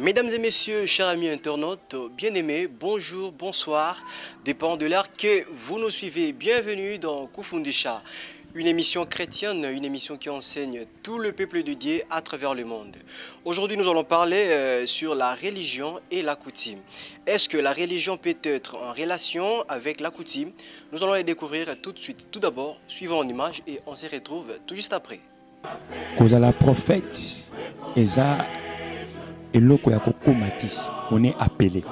Mesdames et messieurs, chers amis internautes, bien-aimés, bonjour, bonsoir, dépend de l'heure que vous nous suivez. Bienvenue dans Kufundisha, une émission chrétienne, une émission qui enseigne tout le peuple de Dieu à travers le monde. Aujourd'hui, nous allons parler sur la religion et la coutume. Est-ce que la religion peut être en relation avec la coutume? Nous allons les découvrir tout de suite. Tout d'abord, suivons en image et on se retrouve tout juste après. Cause à la prophète, Eza eloko ya kokomati, on est appelé.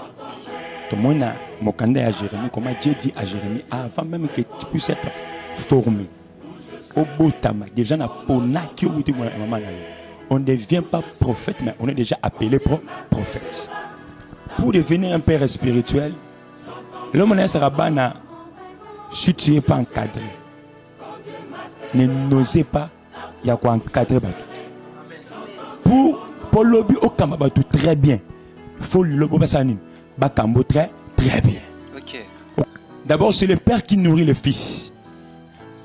Tout le monde a mokanda à Jérémie, comme Dieu dit à Jérémie, avant même que tu puisses être formé. Au Botama, déjà na pona qui on ne devient pas prophète, mais on est déjà appelé prophète. Pour devenir un père spirituel, l'homme n'est pas si tu n'es pas encadré. Ne n'osez pas, il y a quoi encadrer. Pour lobby au Kamabatu, très bien. Il faut le lobby Bakambo très bien. Okay. D'abord, c'est le père qui nourrit le fils.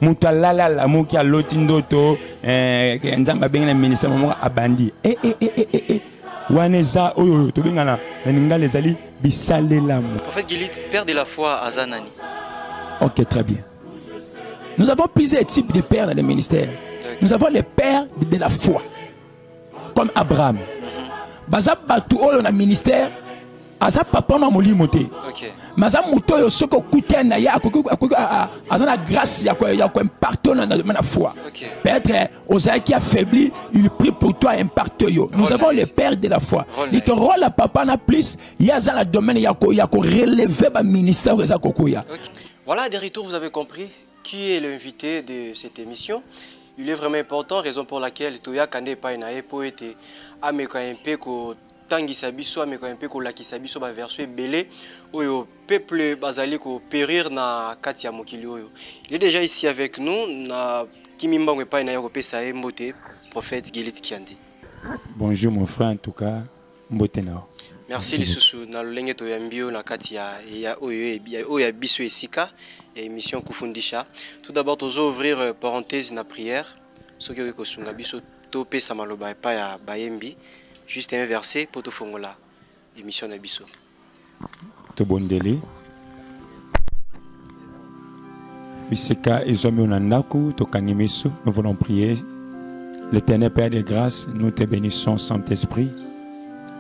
Moutalala la mouki a lotindoto, nzamba benga na ministère maman abandi. Waneza oyo to benga na ninga les ali bisale lamu. En fait, Gilit, père de la foi à Zanani. Ok, très bien. Nous avons plusieurs types de pères dans le ministère. Nous avons les pères de la foi, comme Abraham. Baza batu oyo na ministère, aza papa na moli moté. Maza muto yo soko kutena ya azana grâce ya ko impacter na foi. Peut-être Osaïe qui affaibli, il prie pour toi impacter yo. Nous avons les pères de la foi. Il te rôle la papa na plus, il y a dans le domaine ya ko relever ba ministère za kokuya. Voilà, des retours, vous avez compris qui est l'invité de cette émission. Il est vraiment important, raison pour laquelle Toya Kande Painae poète ameka un peu ko tangi sabiso ameka un peu ko laki sabiso ba verset belé oyo peuple bazali ko périr na kati ya mokili oyo. Il est déjà ici avec nous na kimimba ngwe Painae ko pesa mbote prophète Gilit Kiandi. Bonjour mon frère, en tout cas mbote nao. Merci lisusu na lolenge to yambio na kati ya oyo biso esika et émission Kufundisha. Tout d'abord, tu ouvrir parenthèse na prière. Ce qui est que sunga biso topé samaloba pa ya bayembi. Juste un verset pour te fongola. Émission na biso. To bondeli. Biseka ezomi onandaku to kangimiso. Nous voulons prier. L'Éternel Père de grâce, nous te bénissons, Saint-Esprit.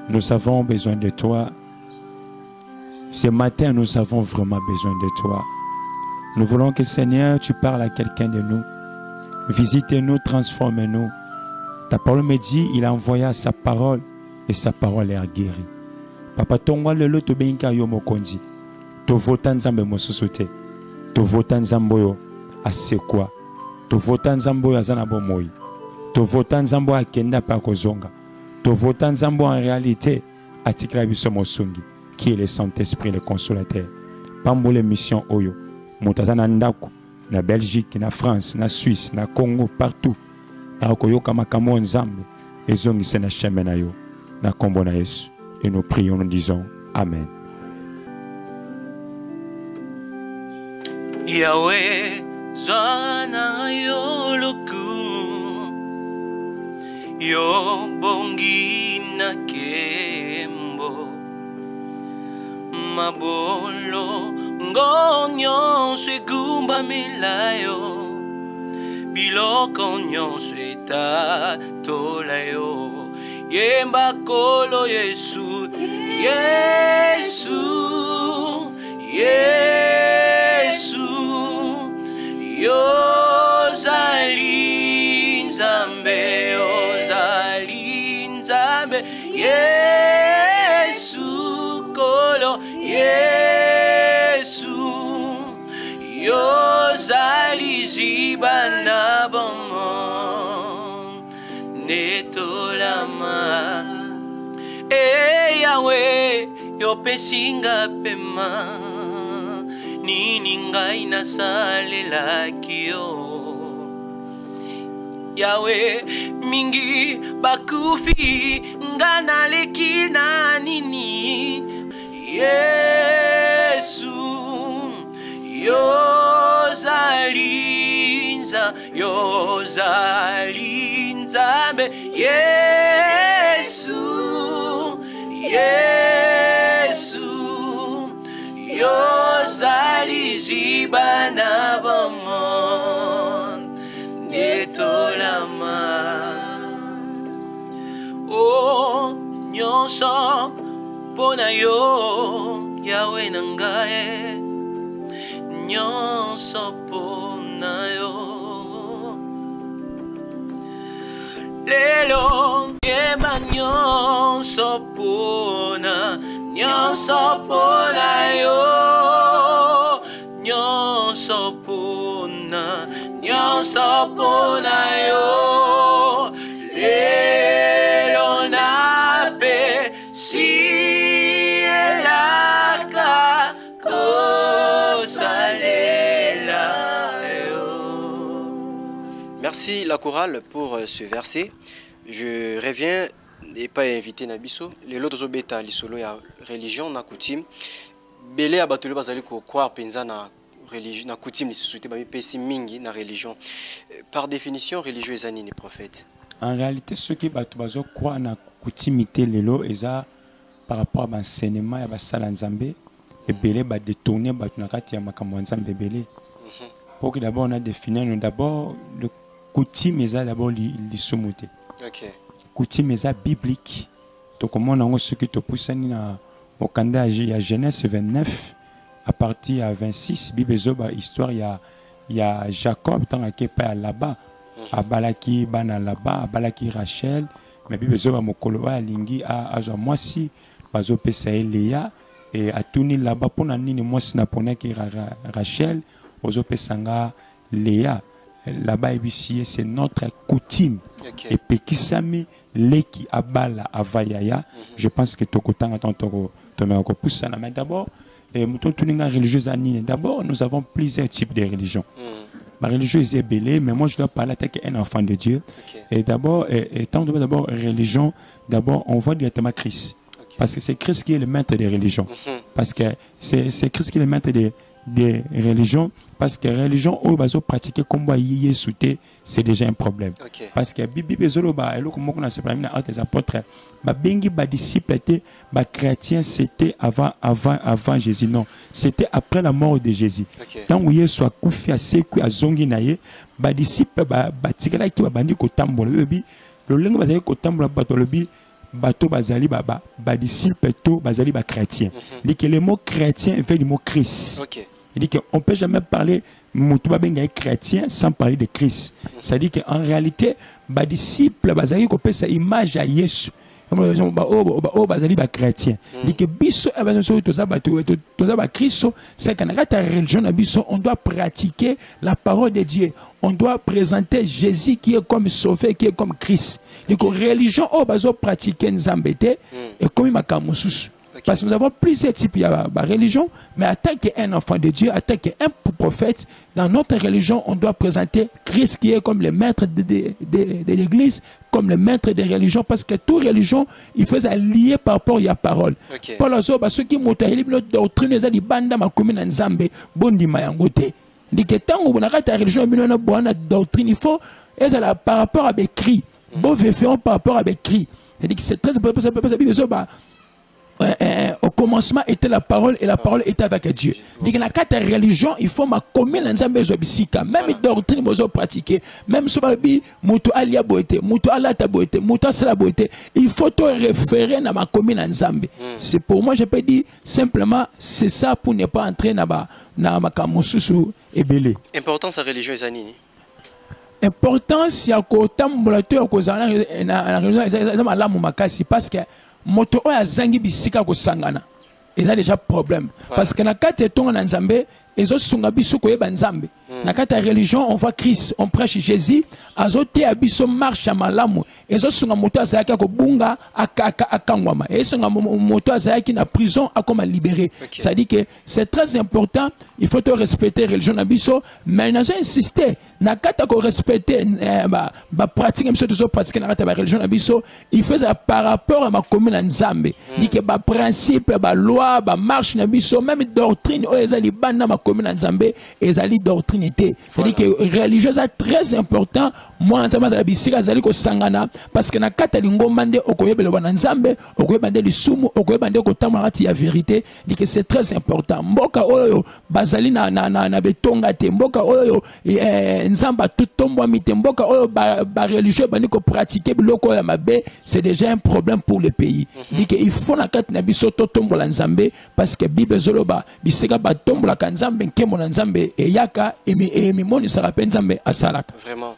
Nous avons besoin de toi. Ce matin, nous avons vraiment besoin de toi. Nous voulons que, Seigneur, tu parles à quelqu'un de nous. Visite-nous, transforme-nous. Ta parole me dit, il a envoyé sa parole et sa parole est guérie. Papa, ton le lot to benka yo mokonzi. To votan zambe mososote. To votan zamboyo asekwa. To votan zamboyo azana bomoi. To votan zambo akenda pa kozonga. To votan zambo en réalité atikla biso mosungi qui est le Saint-Esprit, le consolateur. Pambole mission oyo. Montazana ndako na Belgique, na France, na Suisse, na Congo, partout. Na koyoka makambo nzambe ezongisa na chemin na yo. Na kombo na Yesu. Et nous prions, nous disons Amen. Yahweh, zana yo lokumu, yo bongi na kembo, mabolo ngonyo segumba milayo, biloko nyonso etatola yemba kolo Yesu, Yesu, Yesu, yozali nzambe, yozali nzambe, Yesu kolo, Yesu, yozali zibana bomo netolama. Yahweh, yo pesinga pema nini ngai nasalela kio. Yahweh, mingi bakufi ngana leki na nini. Yesu, yozalinza, yozalinza me. Yesu, bana bamon netolama o nyonso pona yo yawe nangae nyonso pona yo lelo keba nyonso pona yo nyonso pona yo lelo nape si elaka kosalela yo. Merci la chorale pour ce verset. Je reviens et pas invité Nabiso. Les autres obéta lisolo ya religion na coutume. Belé abatulu bazali ko croire penza na religion na coutume ni société ba pesi mingi na religion. Par définition religieux ezani ni prophète. En réalité ce qui batu bazo croire na coutumité lelo eza par rapport à l'enseignement ya basala nzambe et belé ba détourner batu na kati ya makambo nzambe belé. Pour que d'abord on a défini d'abord le coutume eza d'abord lisumuté. OK. Coutume eza biblique. Donc comment on a ce qui te pousse na au Canada ya Genèse 29 à partir à 26 Bible zoba histoire il y a Jacob tant que pas là-bas à Balaki bana là-bas à Balaki Rachel mais Bible zoba mokolo a lingi a moi si bazo pesa Léa et a tourné là-bas pour nini moi si na pona ki Rachel ozo pesanga Léa là-bas c'est notre coutume. Okay. Et puis qui s'ami leki abala avayaya je pense que tokotanga tantoko tomeko poussa mais d'abord mouton tuninga religieuse anine d'abord nous avons plusieurs types de religions. Ma religion est belée mais moi je dois parler avec un enfant de Dieu. Okay. Et d'abord étant d'abord religion d'abord on voit directement Christ. Okay. Parce que c'est Christ qui est le maître des religions. Parce que c'est Christ qui est le maître des religions, parce que religion au bazo pratiquer comme c'est déjà un problème. Okay. Parce que bibi bezoloba elo comme on a parlé dans Actes des Apôtres ba bengi ba disciple était ba chrétien c'était avant Jésus non, c'était après la mort de Jésus. Okay. Tant où Yesu a koufi a seku a zongi naye ba disciple ba tikala ki ba bandi ko tambola bebi le lengo bazali ko tambola bato lobi bato bazali ba disciple to bazali ba chrétien. Dit que le mot chrétien vient du mot Christ. Okay. Il dit qu'on ne peut jamais parler de chrétien sans parler de Christ. Ça dit qu'en réalité, les disciples, ils ont cette image à Jésus. Ils chrétien. Il dit que Christ, c'est qu'en religion, on doit pratiquer la parole de Dieu. On doit présenter Jésus qui est comme sauveur, qui est comme Christ. Il dit que religion, on doit pratiquer Nzambete et comme il parce que nous avons plusieurs types de religion, mais en tant qu'un enfant de Dieu, en tant qu'un prophète, dans notre religion, on doit présenter Christ qui est comme le maître de l'église, comme le maître des religions, parce que toute religion, il faut lier par rapport à la parole. Okay. Pour ceux qui m'ont dit notre doctrine, ils ont dit banda ma commune en Zambé, bondi mayangote. Dit que tant que la religion, bonne doctrine, il faut par rapport à l'écrit. Bon, faire par rapport à l'écrit. C'est-à-dire que c'est très important. Au commencement était la parole et la parole était avec Dieu. Dans la carte religion, il faut ma commune ensemble zobisika. Même doctrine bozo pratiquer, même so babi mutu alia boete, mutu alata boete, mutu sala boete. Il faut te référer à ma commune ensemble. C'est pour moi je peux dire simplement c'est ça pour ne pas entrer na makamususu ebele. Importance à religion ezanini. Importance ya ko tambulateur ko zana na religion ezama lamu makasi parce que moto oya zangi bisika ko sangana eza déjà problème parce que na kati tonga na nzambe ezo sunga biso ko yeba nzambe na kati religion on voit Christ on prêche Jésus azote abiso marche malamu ezo sunga moto azaki ko bunga akangwama ezo moto azaki na prison akoma libéré. Ça dit que c'est très important, il faut te respecter religion na biso mais na insister na kati ko respecter ba pratique même surtout pratiquer na kati ba religion na biso il faut par rapport à ma commune nzambe dit que ba principe ba loi ba marche na biso même doctrine o ezali banda ma commune en Zambé ezali doctrine té. C'est-à-dire que religieux est très important. Moi en Zambé la bisika zali ko sangana parce que na kata lingomba nde okoyebele bana Nzambe, okoyebande lisumu, okoyebande ko tamara ya vérité. Dit que c'est très important. Mboka oyo bazali na betonga te, mboka oyo Nzamba tout tombo mite, mboka oyo ba religieux bani ko pratiquer biloko ya mabe, c'est déjà un problème pour le pays. Dit que il faut na kata na biso to tombo la Nzambe parce que Bible zoloba bisika ba tombo la Nzambe nkemo na Nzambe e yaka e mi moni sara pe Nzambe asalaka. Vraiment.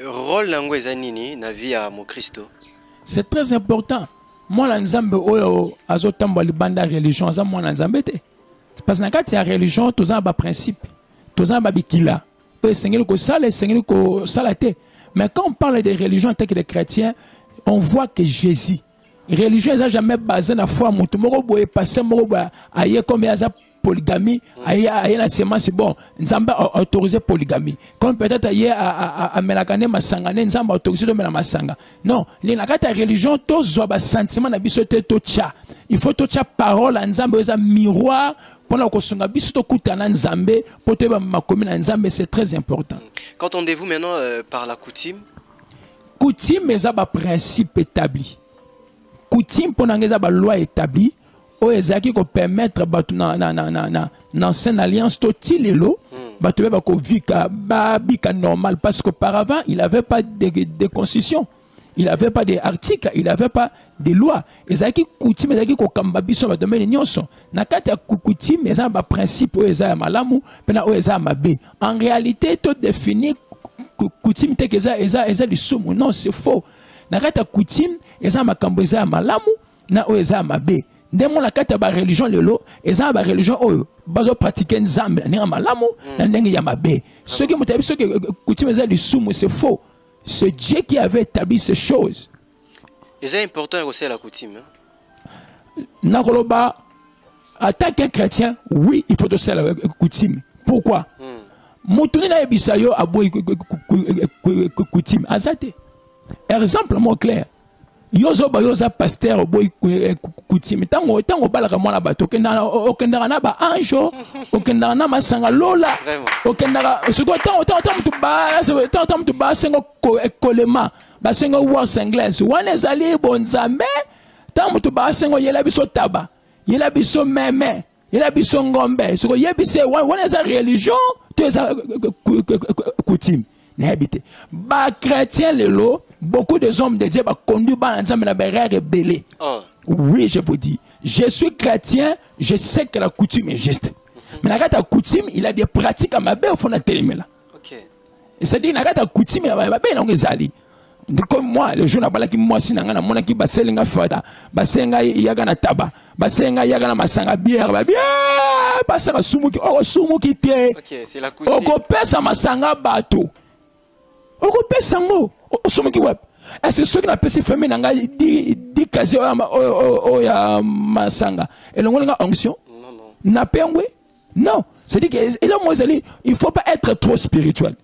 Rôle nango ezanini na vie ya mo Christo. C'est très important. Moi la Nzambe oyo azotambo libanda religion za moi na Nzambe te. Parce que na kati ya religion toza ba principe, toza ba bikila. Pe sengeli ko sala, sengeli ko sala te. Mais quand on parle de religion en tant que des chrétiens, on voit que Jésus religion n'a jamais basé na foi mutu moko boye passé moko ba aye comme ya polygamie aye na semence bon Nzamba a autorisé polygamie comme peut-être aye a melakane masangane Nzamba a autorisé de mela masanga non les na kata religion to zo ba sentiment na biso te to tcha il faut to tcha parole à Nzamba eza miroir pour la kosunga biso to kutana Nzambe pour te ba makomi na Nzambe c'est très important. Qu'entendez-vous maintenant par la coutume? Coutume eza ba principe établi. Coutume pour n'engagez pas loi établie, ou ezaki ko permettre batu na ancienne alliance to tilelo, batu ba ko vika ba bika normal parce qu'auparavant il avait pas de constitution, il avait pas d'articles, il avait pas de loi. Ezaki coutume ezaki ko kamba biso ba domaine nyonso. Na kati ya coutume eza ba principe o eza malamu, pena o eza mabe. En réalité to définir coutume te que eza du sumu, non c'est faux. Na kata coutume eza makambo eza malamu na o eza mabe ndemo na kata ba religion lelo eza ba religion oyo bazo pratiquer Nzambe na malamu na ndenge ya mabe ce qui motabi ce que coutume eza du sumu c'est faux, c'est Dieu qui avait établi ces choses. C'est important aussi la coutume. Na koloba en tant qu'un chrétien oui il faut aussi la coutume. Pourquoi? Mutuni na ebisayo aboy coutume azate. Exemple mon clair. Yozo ba yoza pasteur boy coutume. Tango balaka mwana bato okendaka na ba anjo, okendaka na masanga lola. Okendaka siko tango mutu ba sengo kolema, ba sengo words anglais. Wana ezali bonzambe, tango mutu ba sengo yela biso taba, yela biso meme, yela biso ngombe. Siko yebise wana eza religion, to eza coutume. Bah chrétien lelo, beaucoup de hommes de Dieu bah conduit bah ensemble la barrière rebellée. Oui, je vous dis, je suis chrétien, je sais que la coutume est juste. Mais la coutume, il a des pratiques à ma belle au fond de la télé là. C'est-à-dire la coutume à ma belle on est allé. Comme moi, le jour n'a pas la qui moi si n'anga na mona qui baselinga fada, basenga yaga na taba, basenga yaga na masanga bière, ba bien, basanga sumu ki te. C'est la coutume. Oko pesa masanga bato. Oko pesa ngo, sumu ki web. Est-ce que ceux qui n'ont pas fermé n'anga di kazi o ya masanga. Et le ngonga onction. Non. Na pengwe. Non. C'est-à-dire que il faut pas être trop spirituel.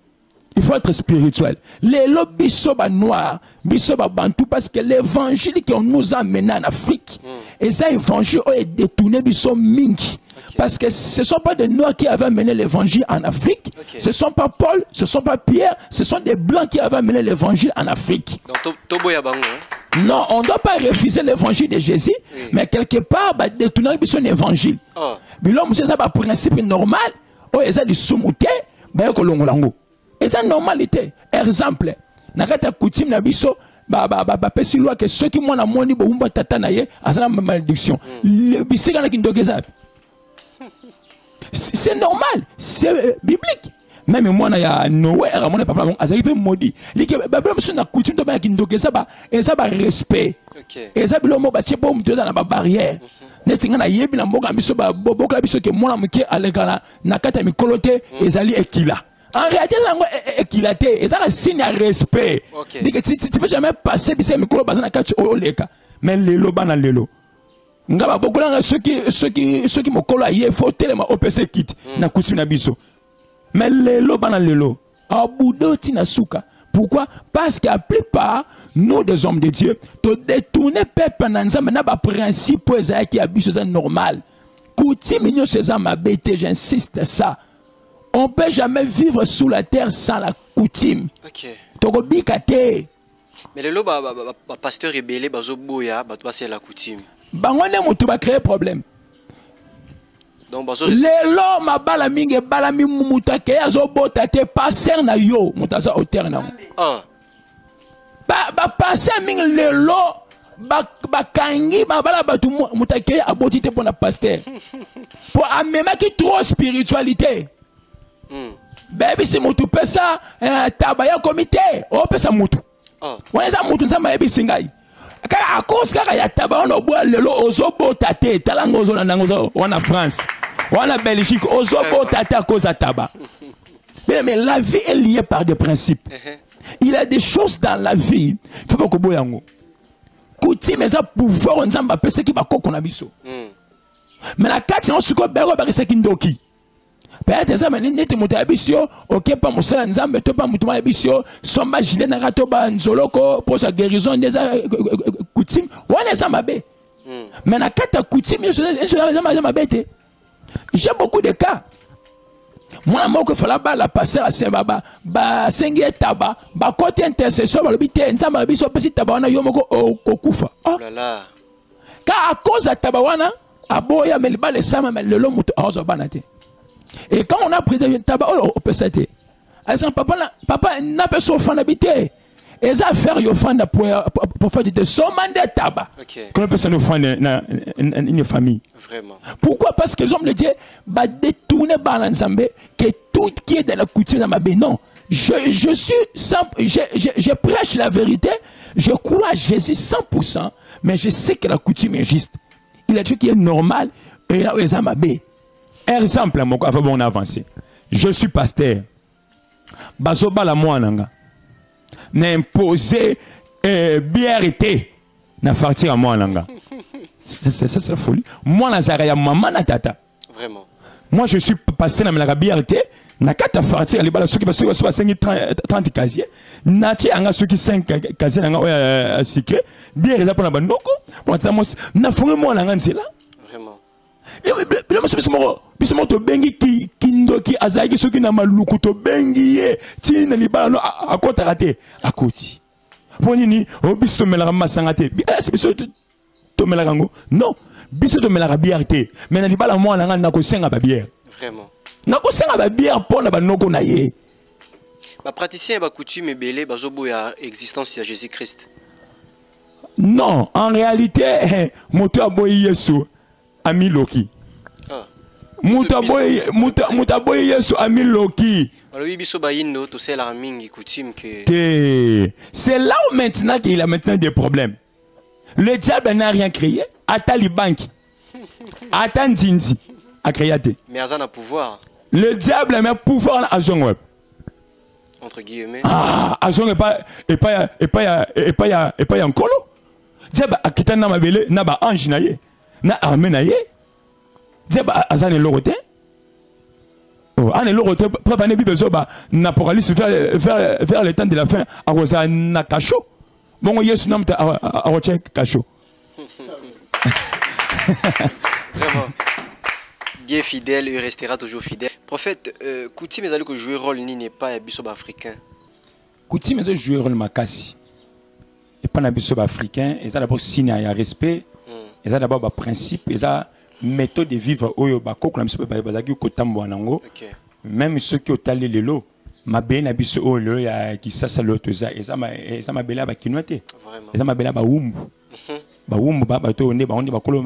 Il faut être spirituel. Les lobbies sont noirs, bisoba bantou parce que l'évangile qu'on nous a amené en Afrique, et ça évangile est détourné biso mingi. Parce que ce ne sont pas des noirs qui avaient amené l'évangile en Afrique, ce ne sont pas Paul, ce ne sont pas Pierre, ce sont des blancs qui avaient amené l'évangile en Afrique. Non, on ne doit pas refuser l'évangile de Jésus, mais quelque part, détourner son évangile. Mais là, c'est un principe normal, il y a du soumouté, et c'est une normalité. Exemple, dans la coutume na biso pesi loi que ceux qui m'ont amoni bomba tata na ye azana malédiction. Le bisika na kindokeza. C'est normal, c'est biblique. Même moi na ya Noé ramona papa azali pe maudit. Like babela musu na coutume to ba kindokeza ba et ça ba respect. Et ça bilo mo ba chepo mtoza na ba barrière. Nesinga na yebi na mboka biso ba bokla biso ke mona muke alekana na kata mikolo te ezali ekila. En réalité, c'est équilaté. Et ça, c'est un signe de respect. Tu ne peux jamais passer ce micro dans la carte au leka. Mais les lots, dans les lots. Ceux qui me collent, il faut tellement opérer kit. Na coutume na biso. Mais les lots, dans les lots. En bout de tinasuka. Pourquoi? Parce qu'à la plupart, nous, des hommes de Dieu, tu détournes peuple dans un principe qui est normal. coutume j'insiste ça. On ne peut jamais vivre sous la terre sans la coutume. Ok. Mais le pasteur rebelle, c'est la coutume. Tu vas créer problème. Donc, lelo mabala mingi balami mutake azobota te passer na yo mutaza auteur na ba passer mingi lelo ba kangi mabala batu mutake aboti te pona pasteur pour amema ki trop spiritualité. Baby si mutu pesa tabaya comité o pesa mutu wana mutu nzamba yebi singai kaka akos kaka ya taba ono boa lelo ozobota te talango ozona nango wana France wana Belgique ozobota te à cause de taba. Mais la vie est liée par des principes. Il y a des choses dans la vie il faut pas que boyango coutume mais ça pouvoir nzamba pesa ki bakoko na biso. Mais la kati on suko bero ba kisa kindoki peut-être ça mais nete mutu abisio OK pas musala nzambe to pas mutu abisio somba gilet na rato ba nzoloko pour sa guérison des coutume wana ça mabe. Mais na kata coutume j'ai beaucoup de cas. Moi moko fala ba la passer à Saint-Baba ba sengi taba ba côté intercession ba lobite nzamba biso pesi taba wana yo moko kokufa. Oh là là. Car à cause de taba wana aboya meliba le sama melelo mutu azo banate. Et quand on a pris le tabac, on peut s'aider. Papa n'a pas son fan habité. Et ça faire yo fan pour faire des sommes de tabac. Comment peut ça nous faire une famille? Vraiment. Pourquoi? Parce que les hommes de Dieu va détourner par l'ensemble que tout qui est dans la coutume dans ma vie. Non. Je suis simple, je prêche la vérité, je crois à Jésus 100%, mais je sais que la coutume est juste. Il y a des trucs qui est normal et là, ils ont ma vie. Exemple, avant on avance. Je suis pasteur. Bazoba la moananga. N'imposer BRT. Na fartir à moananga. C'est la folie. Moi, Nazaraya, maman, na tata. Vraiment. Moi, je suis pasteur dans la BRT. Na kata fartir les balles ceux qui passent 30 casiers. Nati anga ceux qui 5 casiers anga secret. BRT pour la banoko. Pour la na fongo moananga c'est là. Vraiment. Bismo to bengi kindoki azaki soki na maluku to bengi ye tina libala no akota rate akoti ponini o biso to melaka masanga te biso to melaka ngo non biso to melaka bière te mais na libala mo na nga ko senga ba bière vraiment na ko senga ba bière pona ba noko na ye ba praticien ba coutume ebele bazobo ya existence de Jésus-Christ. Non, en réalité moto aboyi Yesu ami Loki. Mutaboy Yesu ami Loki. C'est là où maintenant qu'il a maintenant des problèmes. Le diable n'a rien créé. Attends les banques. Attends Dindi. A créé. Mais Azan a pouvoir. Le diable a pouvoir à Azon web. Entre guillemets. Ah, Azon est pas un colo. Diable a quitté na mabele na ba ange na ye. Na armé na ye. Diaba azan est l'oroté. Oh, an est l'oroté. Préparer Bible ba n'apocalypse vers le temps de la fin. A rosa na cacho. Bon Yesu nam ta a roche cacho. Vraiment. Dieu fidèle, il restera toujours fidèle. Prophète, coutume ezali ko jouer rôle ni n'est pas biso africain. Coutume ezali jouer rôle makasi. Et pas na biso africain, ezali d'abord signe ya respect. Ezali d'abord ba principe, ezali méthode de vivre oyo bakoko na biso bazaki kotambo nango même ceux qui otali lelo mabe na biso oyo lelo ya kisasa loto eza mabela ba kinote eza mabela ba wumbu ba to ne ba onde bakolo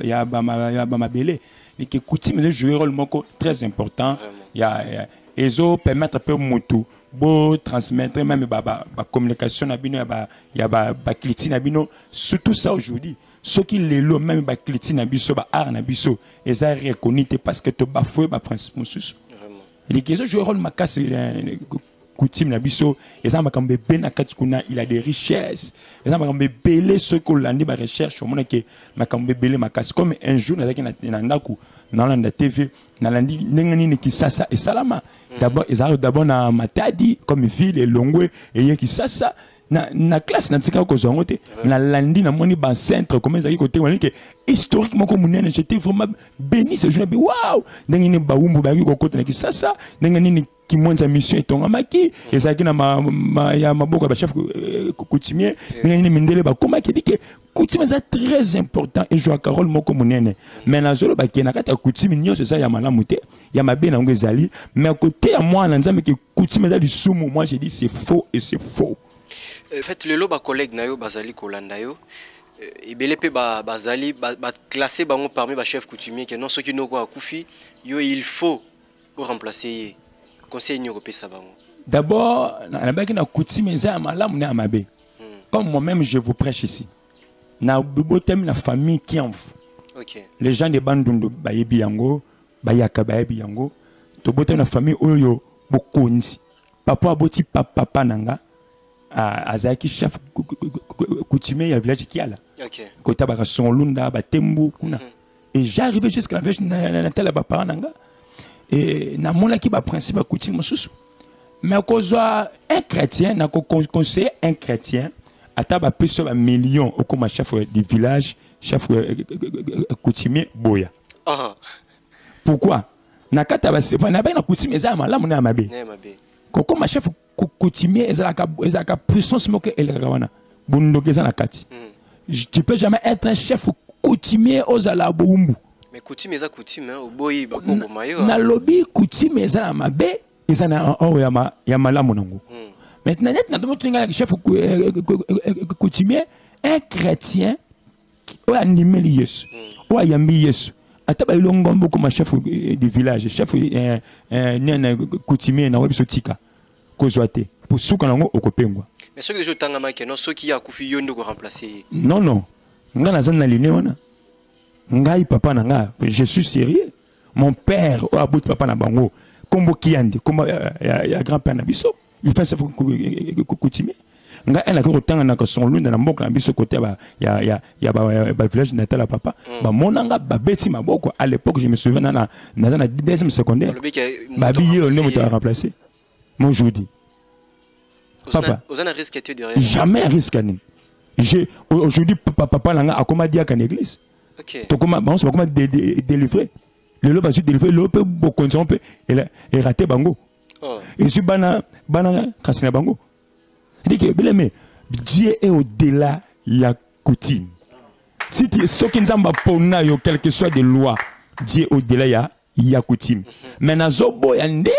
ya ba mabele et que coutume jouer rôle moko très important ya ezo permettre peu mutu bo transmettre même ba communication na bino ya ba cliti na bino surtout ça aujourd'hui. Ce qui les lots même ba cliti na biso ba art na biso eza reconnu parce que to bafoué ba principe mosusu vraiment les questions jouer rôle makasi coutume na biso eza makambe ben akati kuna il a des richesses eza makambe belé ce que l'andi ba recherche au monde que makambe belé makasi comme un jour nazaki na ndaku na landa TV na landi nengani ni kisasa et salama d'abord eza d'abord na Matadi comme ville et Longwe et Kisasa na classe na tika ko zongote na landi na moni ba centre comme ça côté wani que historiquement comme munene j'étais vraiment béni ce jour waouh ndenge ni ba umbu ba ko côté na ki sasa ndenge ni qui monte sa mission et ton amaki et ça qui na ya maboko ba chef coutumier ndenge ni mindele ba koma ki dit que coutumier c'est très important et joue Carole moko munene mais na zolo ba ki na kata coutumier nyo c'est ça ya malamu te ya mabe na ngezali mais côté ya moi na nzambe ki coutumier za du sumu moi j'ai dit c'est faux et c'est faux. En fait, le loba collègue nayo bazali kolanda yo et belepe bazali classer bango parmi ba chef coutumier que non ceux qui n'ont akufi yo il faut pour remplacer conseil ni repesa bango. D'abord na baki na coutumier za malamu na mabe. Comme moi-même je vous prêche ici. Na botem la famille qui en vous. OK. Les gens de Bandundu bayebi yango, bayaka bayebi yango. To botem la famille oyo bokonzi. Papa aboti papa nanga. Azaki chef coutumier ya village qui a là. OK. Kota ba son lunda ba tembu kuna. Et j'arrive jusqu'à la village na tela ba paranga. Et na mona ki ba principe coutume mosusu. Mais kozwa un chrétien na ko conseiller un chrétien ata ba peso ba million au comme chef du village, chef coutumier boya. Ah. Pourquoi? Na kata ba se na ba na coutumier za malamu na mabe. Na mabe. Koko ma chef coutumier ezalaka puissance moke elerawana bundoke za na kati. Tu peux jamais être un chef coutumier aux alabumbu. Mais coutume eza coutume hein oboyi bakoko mayo. Na lobby coutume ezala mabe ezana o ya malamu nango. Maintenant net na domo tringa chef coutumier un chrétien o animé Yesu. O ayambi Yesu. Ataba ilongombo comme chef du village, chef nena coutumier na webiso tika. Kozwate pour souka nango okopengwa. Mais ceux que je tangama que non ceux qui a kufi yondo ko remplacer. Non non. Nga nazana na ligne wana. Ngai papa nanga, je suis sérieux. Mon père o abut papa na bango. Kombo kiande, kombo ya grand-père na biso. Il fait ça coutumier. Nga ela ko tanga na ko son lunda na mboka na biso côté ya ba village natal papa. Ba monanga ba beti maboko à l'époque je me souviens na deuxième secondaire. Ba biye on ne moto remplacer. Moi je vous dis. Papa, jamais risque ani. Aujourd'hui papa langa akoma dia kan église. OK. To comment on se comment délivrer. Le loba su délivrer le peut beaucoup on peut et rater bango. Oh. Et si bana kasina bango. Dit que Dieu est au-delà ya coutume. Si tu ce qui nzamba pona yo quel que soit des lois, Dieu est au-delà ya coutume. Mais na zobo yande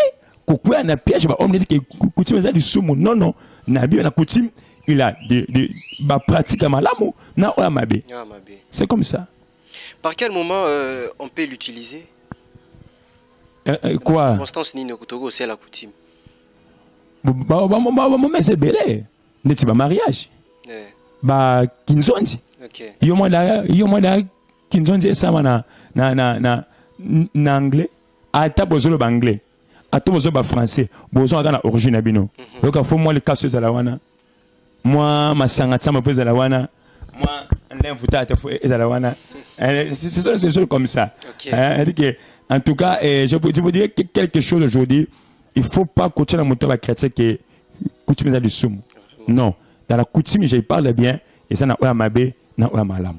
kokwa na piège ba homme dit que coutume ça du sumu non na bien na coutume il a ba pratique malamu na o mabe. C'est comme ça. Par quel moment on peut l'utiliser? Quoi? Constance ni no Togo c'est la coutume. Mais c'est belé. N'est-ce pas mariage? Ba kinzonzi. OK. Yo moi da kinzonzi ça na anglais. Ata bozolo ba anglais. Ata bozolo ba français. Bozolo dans la origine bino. Donc faut moi les casses za la wana. Moi masanga tsama pesa la wana. Moi l'invité à faut za la wana. C'est des choses comme ça. En tout cas, je vous dire quelque chose aujourd'hui. Il ne faut pas continuer à monter la chrétien qui est coutume du soum. Non. Dans la coutume, je parle bien. Et ça n'a pas mabe, n'a pas malam.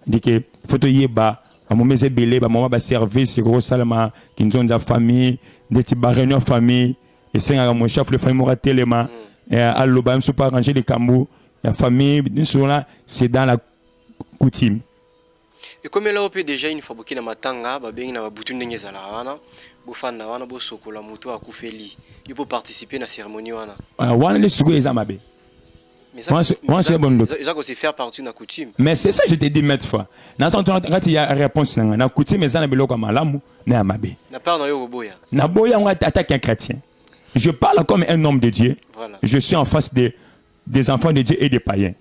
Il faut te y ba, à mon mese belé, à mon service, gros salama, qui nous ont la famille, des petits réunions famille. Et c'est un mon chef, le famille m'aura tellement. Et à l'obam, je ne pas ranger les cambous. La famille, c'est dans la coutume. Et comme là on peut déjà une fois bokina matanga ba bengi na ba butu ndenge zala wana bo fanda wana bo sokola moto akufeli il faut participer na cérémonie wana wana les sugo ezamabe mais ça bon d'autre ça que c'est faire partie de la coutume mais c'est ça je te dis maintes fois na ça quand il y a réponse na coutume ezana biloko malamu na amabe na part na yo boya na boya on attaque un chrétien je parle comme un homme de Dieu voilà. Je suis en face des enfants de Dieu et des païens.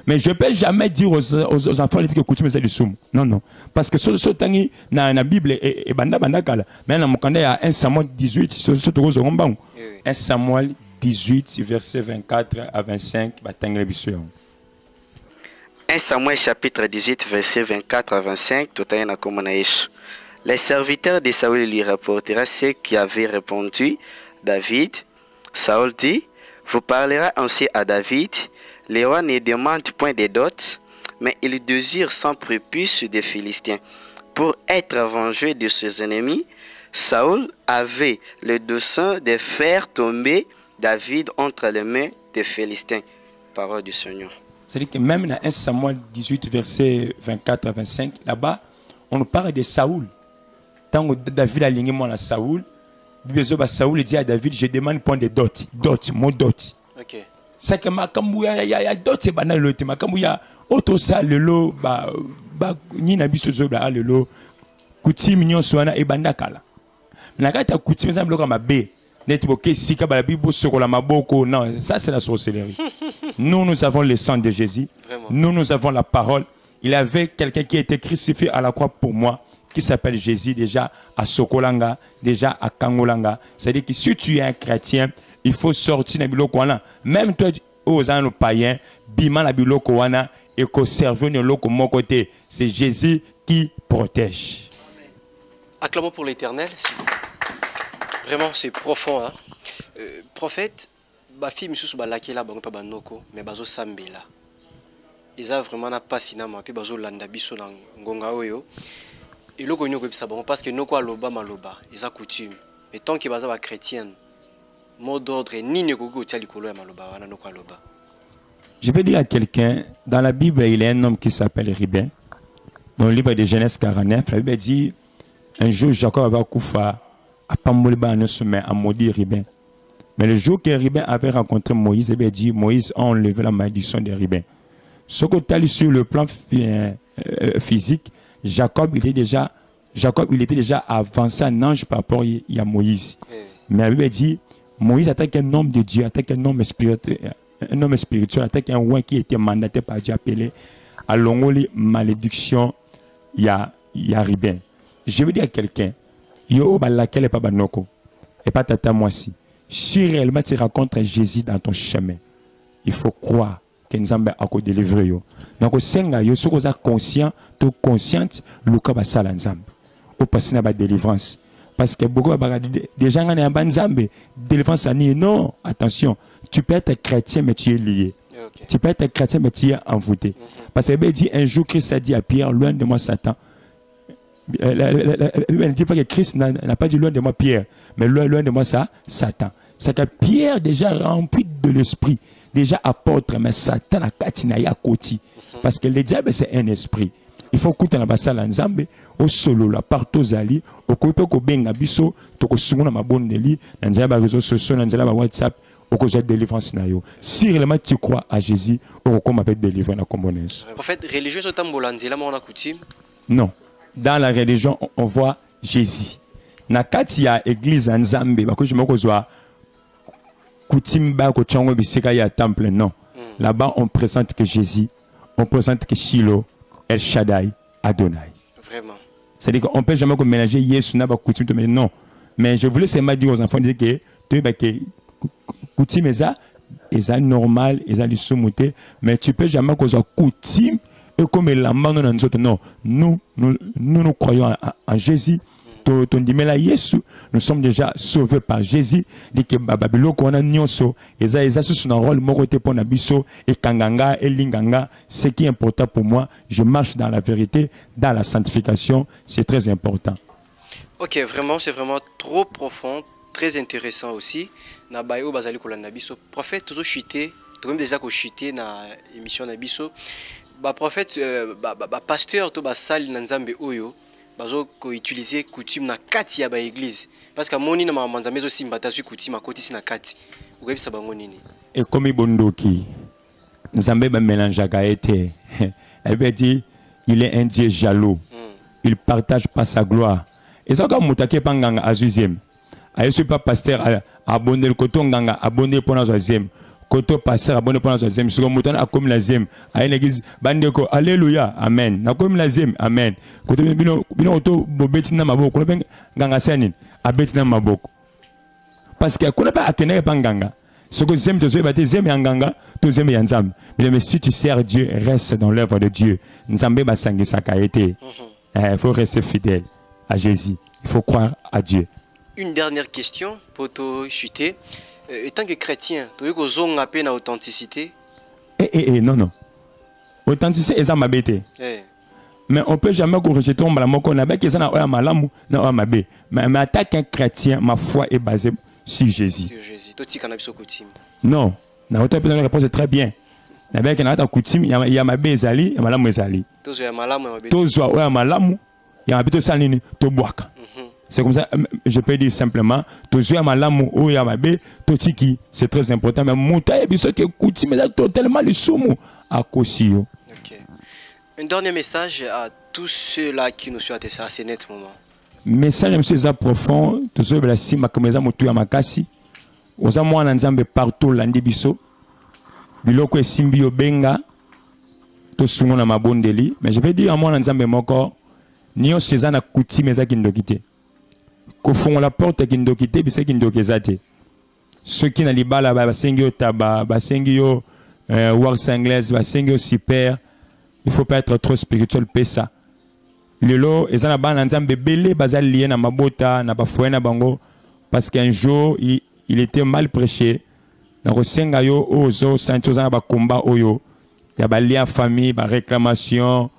Mais je ne peux jamais dire aux enfants que coutume c'est du soum. Non, non. Parce que ce tangi dans la Bible et banda kala. Mais dans mon il y a 1 Samuel 18, 1 Samuel 18, verset 24 à 25. 1 Samuel chapitre 18, verset 24 à 25. Les serviteurs de Saül lui rapportera ce qui avait répondu David. Saül dit, Vous parlerez ainsi à David. Les rois ne demandent point de dot, mais ils désirent sans prépuce des Philistins. Pour être vengé de ses ennemis, Saül avait le dessein de faire tomber David entre les mains des Philistins. Parole du Seigneur. C'est-à-dire que même dans 1 Samuel 18, versets 24 à 25, là-bas, on nous parle de Saül. Tant que David a ligné moi à Saül, Saül dit à David, je demande point de dot. Dot, mon dot. Ok. C'est que il y a dot, c'est banal le thème. Comme il y a autre ça, le lot, ni na biso zo ba le lot, coutume nyon soana e bandakala. Na kata coutume ça bloque ma b. Net boké sika ba la bibo sokola maboko. Non, ça c'est la sorcellerie. Nous avons le sang de Jésus. Vraiment. Nous avons la parole. Il y avait quelqu'un qui a été crucifié à la croix pour moi, qui s'appelle Jésus, déjà à Sokolanga, déjà à Kangolanga. C'est-à-dire que si tu es un chrétien, il faut sortir de biloko wana. Même toi, aux anos païens, bima la biloko wana et que serveur de l'autre mon côté. C'est Jésus qui protège. Acclamons pour l'Éternel. Vraiment, c'est profond. Hein? Prophète, ma fille me soucie balaki là, pas banoko, mais bazo sambela. Ils ont vraiment pas sinama, puis bazo landa biso na ngonga oyo. Et le gouvernement peut savoir parce que nous quoi loba maloba, ils ont coutume. Mais tant que baza ba chrétienne, mot d'ordre ni ne gogo tia likolo ya maloba wana no kwa loba. Je vais dire à quelqu'un, dans la Bible, il y a un homme qui s'appelle Ribin. Dans le livre de Genèse 49, la Bible dit un jour Jacob avait Koufa à Pamoliba en un sommet à maudit Ribin. Mais le jour que Ribin avait rencontré Moïse, il avait dit Moïse a enlevé la malédiction de Ribin. Ce que sur le plan physique, Jacob il était déjà avancé un ange par rapport à Moïse. Mais la Bible dit Moïse attaque un homme de Dieu, attaque un homme spirituel, attaque un roi qui était mandaté par Dieu appelé à l'ongoli malédiction il y a Ribin. Je veux dire à quelqu'un, yo laquelle est pas banoko et pas tata moi si réellement tu rencontres Jésus dans ton chemin, il faut croire que nous avons à délivrer yo. Donc senga yo soko za conscient, to consciente luka ba sala nzambe. Au passer na ba délivrance. Parce que beaucoup des gens qui ont une délivrance, non, attention, tu peux être chrétien mais tu es lié. Okay. Tu peux être chrétien mais tu es envoûté. Parce que dit un jour Christ a dit à Pierre, loin de moi Satan. Elle ne dit pas que Christ n'a pas dit loin de moi Pierre, mais loin de moi ça, Satan. C'est que Pierre déjà rempli de l'esprit, déjà apôtre, mais Satan a katinaya koti. Parce que le diable c'est un esprit. Il faut que tu aies un nzambe au solo la partout zali au kope ko benga biso to ko sunguna mabondeli na nzaba réseaux sociaux na nzaba WhatsApp au ko j'ai délivrance na yo. Si réellement tu crois à Jésus, on comme appelle délivrer na commonesse. En fait, religieux au tambola nzela ma on a coutume. Non. Dans la religion, on voit Jésus. Na kati ya église nzambe ba ko je moko zwa coutume ba ko tchongo bisika ya temple non. Là-bas on présente que Jésus, on présente que Shiloh, El Shaddai, Adonai. Vraiment. C'est-à-dire qu'on ne peut jamais mélanger Yesu na ba coutume mais non. Mais je voulais seulement dire aux enfants que coutume est normal, est soumoute, mais tu peux jamais causer coutume et comme l'amant dans nous autres non. Nous croyons en Jésus. Nous sommes déjà sauvés par Jésus. Dit que Babylone qu'on a nyonso, eza sous un rôle moroté pour nabiso et kanganga et linganga. Ce qui est important pour moi, je marche dans la vérité, dans la sanctification, c'est très important. Ok, vraiment, c'est vraiment trop profond, très intéressant aussi. Na bayo bazali kola nabiso. Prophète toujours chuté, tout même déjà ko chuté na émission nabiso. Ba prophète, pasteur to ba sali na nzambe oyo. Bazo ko utiliser coutume na kati ya ba église parce que moni na manzambe zo simbata su coutume akoti sina kati ukebisa bango nini et comme bondoki nzambe ba mélange gaete elle veut dire il est un Dieu jaloux il partage pas sa gloire et ça comme mutake panganga azuzem ayesu pas pasteur abonner le coton nganga abonner pour na zoisième koto passer abonné pour la deuxième sur mouton a comme la deuxième à une église bandeko alléluia amen na comme la deuxième amen koto bino auto bobeti na maboko ko ben nganga sani abeti na maboko parce que ko pas akene pa nganga ce que j'aime de ce baptême j'aime nganga to j'aime yanzam mais si tu sers Dieu reste dans l'œuvre de Dieu nzambe basangi sakaete il faut rester fidèle à Jésus il faut croire à Dieu. Une dernière question pour te chuter. tant que chrétien, tu veux que on a peine à authenticité. Non, non. Authenticité est ma bête. Mais on peut jamais rejeter un malamu qu'on a bien qu'ils en a un malamu, non un mabé. Mais en tant qu'un chrétien, ma foi est basée sur Jésus. Sur Jésus. Toi, tu connais bien coutume. Non. La réponse est très bien. La bien qu'il y a un coutume, il y a mabé ezali, il y a malamu ezali. Tous il y a malamu, tous il y a malamu, il y a plutôt salini, to boaka. C'est comme ça, je peux dire simplement, tous il y a malamu ou il y a mabé, to tiki, c'est très important. Mais mouta et biso que coutume est totalement le sumu à Kosio. Un dernier message à tous ceux-là qui nous suivent à ce net moment. Message M. profond, tous ceux qui sont makameza mutu ya makasi. Oza mwana nzambe partout landi biso. Biloko esimbi obenga to sungo na mabondeli. Mais je vais dire à mwana nzambe moko niyo seza na coutume eza kindokite. Ko fongo la porte kindokite bise kindokezate. Ceux qui na libala ba sengi otaba, ba sengi yo wars anglaise, ba sengi yo super. Il ne faut pas être trop spirituel, pesa. Lelo, ils ont ban nzambe belé bazal lié na mabota na bafoye na bango parce qu'un jour il était mal prêché. Donc senga yo ozo sancho za ba combat oyo. Ya ba lien famille, ba réclamation.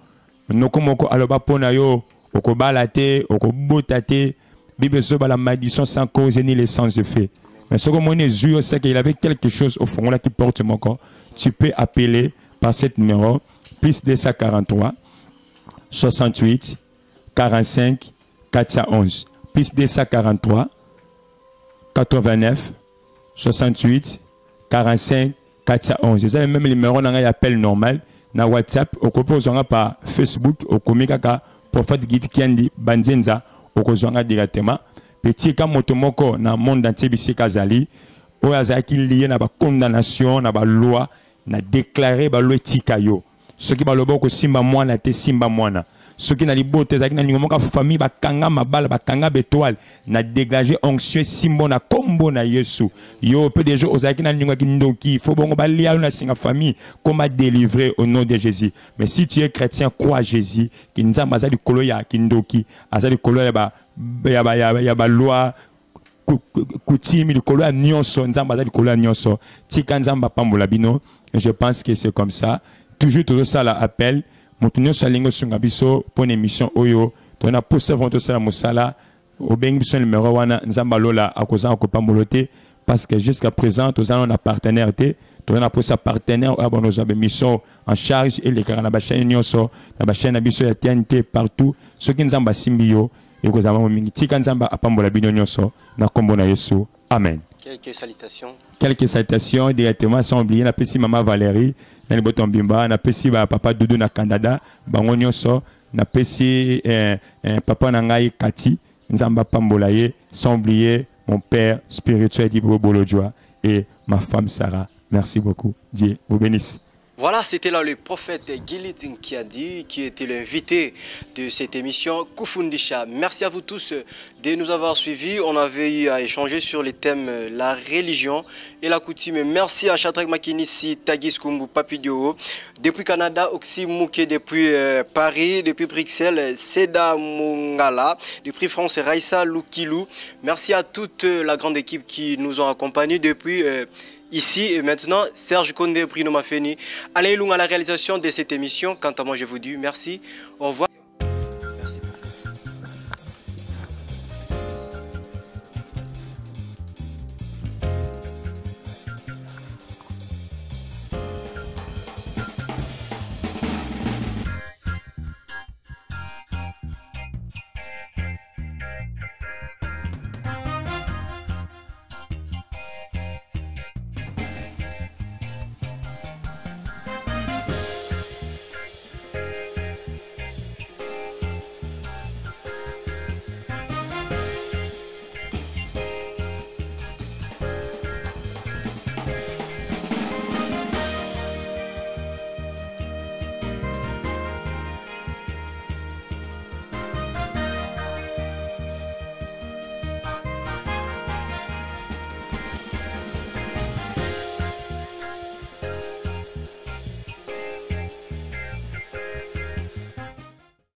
Noko moko aloba pona yo okobala te, okobota te. Bible so ba la malédiction sans cause ni les sans effet. Mais ce que mon Jésus sait qu'il avait quelque chose au fond là qui porte mon corps. Tu peux appeler par cet numéro plus 243 68 45 411 plus 243 89 68 45 411. C'est le même numéro dans l'appel normal na WhatsApp au composant par Facebook au komika prophète Guide Kendi Banzenza au kozonga directement petit ka motomoko na monde entier bisika zali o azaki lié na ba condamnation na ba loi na déclarer ba loi tikayo. Ceux qui baloboko ko simba mwana te simba mwana. Ceux qui na libote zaki na ningomoka famille bakanga mabala bakanga bétoile na dégager onction simbo na kombo na Yesu. Yo peu de jours ozaki na ningoka kindoki faut bongo balia na singa famille comment délivrer au nom de Jésus. Mais si tu es chrétien crois Jésus ki nzamba za likolo ya kindoki azali likolo ya ba loi coutume likolo ya nyonso nzamba za likolo ya nyonso tika nzamba pambola bino. Je pense que c'est comme ça. Toujours ça l'appel. Montunyo salingo sungabiso pour une émission oyo. On a poussé votre sala musala. Au bengibiso numéro wana nzamba lola akoza akopamolote parce que jusqu'à présent tous on a partenaire té. On a poussé partenaire à nos émissions en charge et les carana ba chaîne nyonso na ba chaîne biso ya TNT partout. Ceux qui nzamba simbio et ko zama mingi tika nzamba apambola bino nyonso na kombo na Yesu. Amen. Quelques salutations. Quelques salutations directement sans oublier na pesi maman Valérie na liboto mbimba na pesi ba papa Doudou na Canada bango nyonso na pesi papa na ngai Kati nzamba pambola ye sans oublier mon père spirituel Dibo Bolodjoa et ma femme Sarah. Merci beaucoup. Dieu vous bénisse. Voilà, c'était là le prophète Gilit Nkiadi qui était l'invité de cette émission Kufundisha. Merci à vous tous de nous avoir suivis. On avait eu à échanger sur les thèmes la religion et la coutume. Merci à Chatrak Makinisi, Tagis Kumbu Papidio, depuis Canada, Oxy Mouké, depuis Paris, depuis Bruxelles, Seda Mungala, depuis France, Raissa Loukilou. Merci à toute la grande équipe qui nous ont accompagnés depuis ici et maintenant. Serge Condé, Bruno Mafeni, Alain Lung à la réalisation de cette émission. Quant à moi, je vous dis merci. Au revoir.